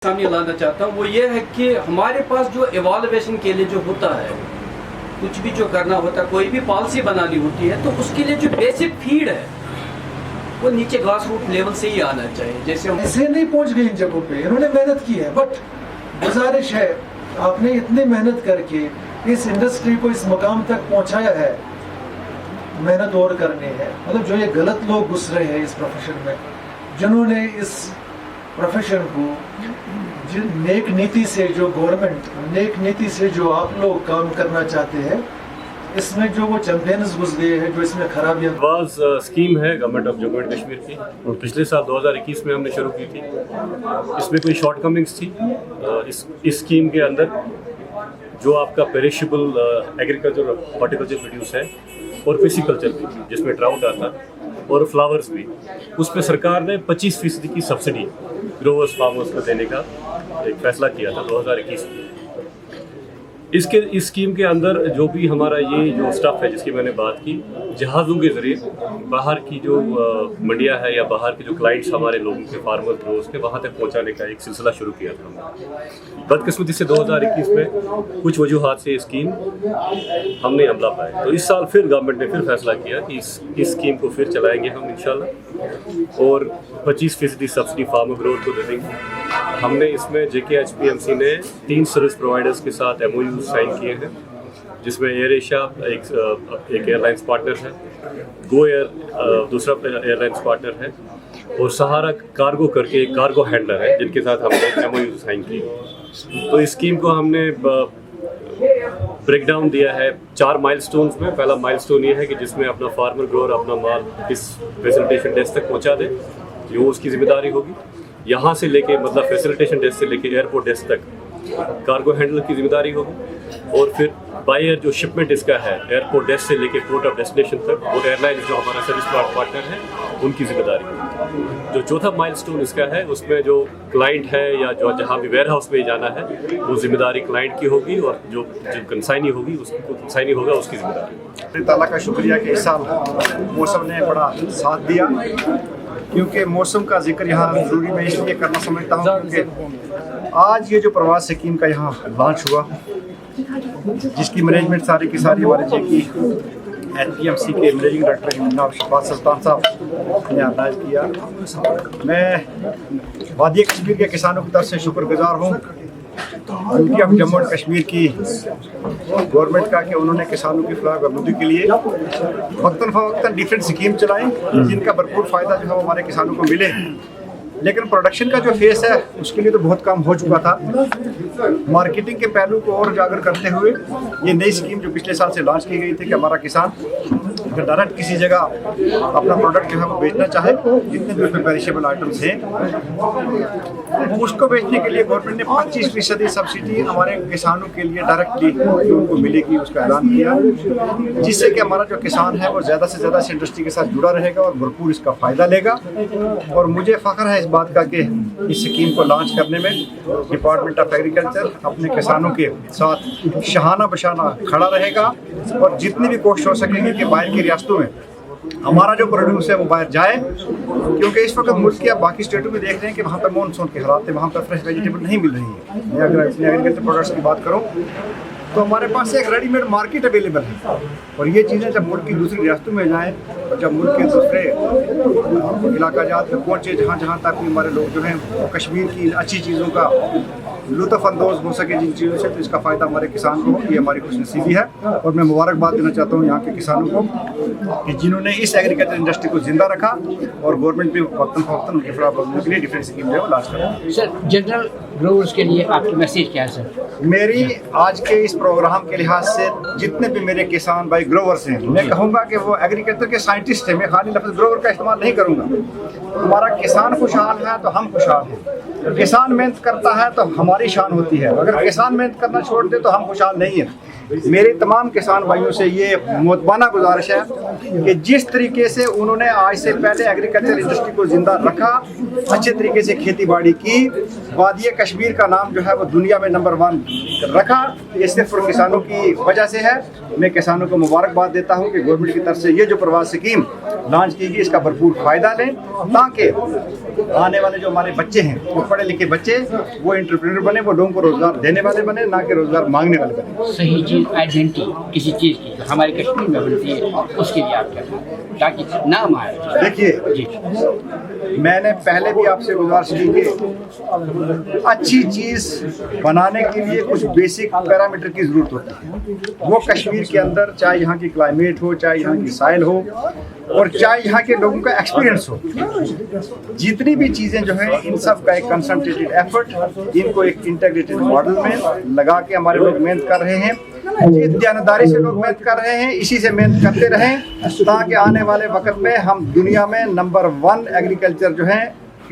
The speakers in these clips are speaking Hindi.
सामने लाना चाहता हूँ वो ये है कि हमारे पास जो इवाल्युएशन के लिए जो होता है, कुछ भी जो करना होता है, कोई भी पॉलिसी बनानी होती है, तो उसके लिए जो बेसिक फीड है वो नीचे ग्रास रूट लेवल से ही आना चाहिए। जैसे हम ऐसे नहीं पहुंच गए इन जगहों पे, इन्होंने मेहनत की है, बट गुजारिश है आपने इतनी मेहनत करके इस इंडस्ट्री को इस मकाम तक पहुंचाया है, मेहनत और करनी है। मतलब जो ये गलत लोग घुस रहे हैं इस प्रोफेशन में, जिन्होंने इस प्रोफेशन को नेक नीति से, जो गवर्नमेंट नेक नीति से जो आप लोग काम करना चाहते हैं, इसमें जो वो चैंपियंस घुस गए हैं, जो इसमें खराबियां। वाज स्कीम है government of Jammu and Kashmir की, और पिछले साल 2021 में हमने शुरू की थी। इसमें कोई शॉर्टकमिंग्स थी इस स्कीम के अंदर। जो आपका पेरिशेबल एग्रीकल्चर और हॉर्टिकल्चर प्रोड्यूस है, और फिशिकल्चर भी जिसमें ट्राउट आता और फ्लावर्स भी, उस पर सरकार ने 25% की सब्सिडी ग्रोवर्स फार्मर्स को देने का एक फैसला किया था 2021 में। इस स्कीम के अंदर जो भी हमारा ये जो स्टफ है जिसकी मैंने बात की, जहाज़ों के ज़रिए बाहर की जो मंडियाँ है या बाहर के जो क्लाइंट्स हमारे लोगों के फार्मर ग्रोवर्स के, वहाँ तक पहुँचाने का एक सिलसिला शुरू किया था हमने। बदकिस्मती से 2021 में कुछ वजूहात से स्कीम हमने अमला पाया, तो इस साल फिर गवर्नमेंट ने फिर फैसला किया कि इस स्कीम को फिर चलाएंगे हम इंशाल्लाह, और 25% सब्सिडी फार्मर ग्रोवर को दे देंगे। हमने इसमें JKHPMC ने 3 सर्विस प्रोवाइडर्स के साथ MOU साइन किए हैं, जिसमें एयर एशिया एक एयरलाइंस पार्टनर है, गो एयर दूसरा एयरलाइंस पार्टनर है, और सहारा कार्गो करके एक कार्गो हैंडलर है, जिनके साथ हमने MOU साइन किए। तो इस स्कीम को हमने ब्रेक डाउन दिया है 4 माइलस्टोन्स में। पहला माइलस्टोन ये है कि जिसमें अपना फार्मर ग्रोवर अपना माल इस फैसिलिटेशन डेस्क तक पहुंचा दे, जो उसकी जिम्मेदारी होगी। यहाँ से लेके मतलब फैसिलिटेशन डेस्क से लेके एयरपोर्ट डेस्क तक कार्गो हैंडलर की जिम्मेदारी होगी, और फिर बाय एयर जो शिपमेंट इसका है एयरपोर्ट डेस्क से लेके पोर्ट ऑफ डेस्टिनेशन तक, वो एयरलाइन जो हमारा सर्विस पार्टनर है उनकी जिम्मेदारी होगी। जो चौथा माइलस्टोन इसका है, उसमें जो क्लाइंट है या जो जहाँ भी वेयर हाउस में जाना है, वो जिम्मेदारी क्लाइंट की होगी, और जो कंसाइनी होगी उसकी कंसाइनी होगा उसकी जिम्मेदारी। अल्लाह ताला का शुक्रिया कि इस साल मौसम ने बड़ा साथ दिया, क्योंकि मौसम का जिक्र यहाँ ज़रूरी मैं इसलिए करना समझता हूँ क्योंकि आज ये जो प्रवास स्कीम का यहाँ लॉन्च हुआ, जिसकी मैनेजमेंट सारी की सारी हमारे JKHPMC के मैनेजिंग डायरेक्टर जनाब शफात सुल्तान साहब ने ऑर्गेनाइज किया। मैं वादी कश्मीर के किसानों की तरफ से शुक्रगुजार हूँ उनकी अब जम्मू एंड कश्मीर की गवर्नमेंट का कि उन्होंने किसानों की फलाह बहबूदी के लिए वक्तन फ़वक्तन डिफरेंट स्कीम चलाई, जिनका भरपूर फ़ायदा जो है हमारे किसानों को मिले। लेकिन प्रोडक्शन का जो फेस है उसके लिए तो बहुत काम हो चुका था। मार्केटिंग के पहलू को और उजागर करते हुए ये नई स्कीम जो पिछले साल से लॉन्च की गई थी कि हमारा किसान अगर डायरेक्ट किसी जगह अपना प्रोडक्ट जो है वो बेचना चाहे, जितने भी उसमें पेरिशेबल आइटम्स हैं, उसको बेचने के लिए गवर्नमेंट ने 25% सब्सिडी हमारे किसानों के लिए डायरेक्टली जो उनको मिलेगी उसका ऐलान किया, जिससे कि हमारा जो किसान है वो ज़्यादा से ज़्यादा इस इंडस्ट्री के साथ जुड़ा रहेगा और भरपूर इसका फ़ायदा लेगा। और मुझे फ़ख्र है इस बात का कि इस स्कीम को लॉन्च करने में डिपार्टमेंट ऑफ एग्रीकल्चर अपने किसानों के साथ शहाना बशाना खड़ा रहेगा, और जितनी भी कोशिश हो सकेगी कि बाहर की रियासतों में हमारा जो प्रोड्यूस है वो बाहर जाए, क्योंकि इस वक्त मुल्क के आप बाकी स्टेटों में देख रहे हैं कि वहाँ पर मानसून के हालात है, वहाँ पर फ्रेश वेजिटेबल नहीं मिल रही है। मैं अगर अपने एग्रीकल्चर प्रोडक्ट्स की बात करूँ तो हमारे पास एक रेडीमेड मार्केट अवेलेबल है, और ये चीज़ें जब मुल्क की दूसरी रियासतों में जाएँ और जब मुल्क के दूसरे इलाका जात में पहुँचे, जहाँ जहाँ तक भी हमारे लोग जो हैं कश्मीर की अच्छी चीज़ों का लुत्फ़ अंदोज़ हो सके जिन चीज़ों से, तो इसका फ़ायदा हमारे किसान को हो। ये हमारी खुशनसीबी है, और मैं मुबारकबाद देना चाहता हूँ यहाँ के किसानों को कि जिन्होंने इस एग्रीकल्चर इंडस्ट्री को ज़िंदा रखा, और गवर्नमेंट भी वक्तन फ़वक्तन उनकी फलाह बहबूदी के लिए डिफरेंट स्कीम जो है वो लॉन्च करें। सर, जनरल ग्रोवर्स के लिए आपकी मैसेज क्या है सर? मेरी आज के इस प्रोग्राम के लिहाज से जितने भी मेरे किसान भाई ग्रोवर्स हैं, मैं कहूँगा कि वो एग्रीकल्चर के साइंटिस्ट हैं। मैं खाली लफ्ज़ ग्रोवर का इस्तेमाल नहीं करूँगा। हमारा किसान खुशहाल है तो हम खुशहाल हैं। किसान मेहनत करता है तो हमारी शान होती है, अगर किसान मेहनत करना छोड़ दे तो हम खुशहाल नहीं हैं। मेरे तमाम किसान भाइयों से ये मोतबाना गुजारिश है कि जिस तरीके से उन्होंने आज से पहले एग्रीकल्चर इंडस्ट्री को जिंदा रखा, अच्छे तरीके से खेती बाड़ी की, वादी कश्मीर का नाम जो है वो दुनिया में नंबर 1 रखा, ये सिर्फ किसानों की वजह से है। मैं किसानों को मुबारकबाद देता हूँ कि गवर्नमेंट की तरफ से ये जो प्रवास स्कीम लॉन्च की गई इसका भरपूर फ़ायदा लें, ताकि आने वाले जो हमारे बच्चे हैं वो पढ़े लिखे बच्चे वो एंटरप्रेन्योर बने, वो लोगों को रोजगार देने वाले बने, ना कि रोजगार मांगने वाले बने। सही चीज़ आइडेंटिटी किसी चीज़ की जो हमारे कश्मीर में बनती है उसके लिए आप क्या करें ताकि नाम आए। देखिए, जी मैंने पहले भी आपसे गुजारिश की कि अच्छी चीज़ बनाने के लिए कुछ बेसिक पैरामीटर की ज़रूरत होती है। वो कश्मीर के अंदर चाहे यहाँ की क्लाइमेट हो, चाहे यहाँ की साइल हो, और चाहे यहाँ के लोगों का एक्सपीरियंस हो, जितनी भी चीज़ें जो हैं इन सब का एक कंसंट्रेटेड एफर्ट, इनको एक इंटीग्रेटेड मॉडल में लगा के हमारे लोग मेहनत कर रहे हैं। जिस ईमानदारी से लोग मेहनत कर रहे हैं, इसी से मेहनत करते रहें ताकि आने वाले वक्त में हम दुनिया में नंबर 1 एग्रीकल्चर जो है,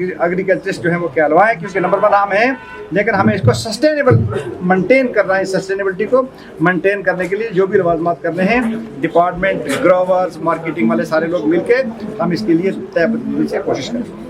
एग्रीकल्चरिस्ट जो है वो कहलवाएं, क्योंकि नंबर 1 हम हैं, लेकिन हमें इसको सस्टेनेबल मेंटेन करना है। सेस्टेनेबिलिटी को मेंटेन करने के लिए जो भी लवाजमात करने हैं, डिपार्टमेंट, ग्रोवर्स, मार्केटिंग वाले सारे लोग मिलके हम इसके लिए तय से कोशिश करें।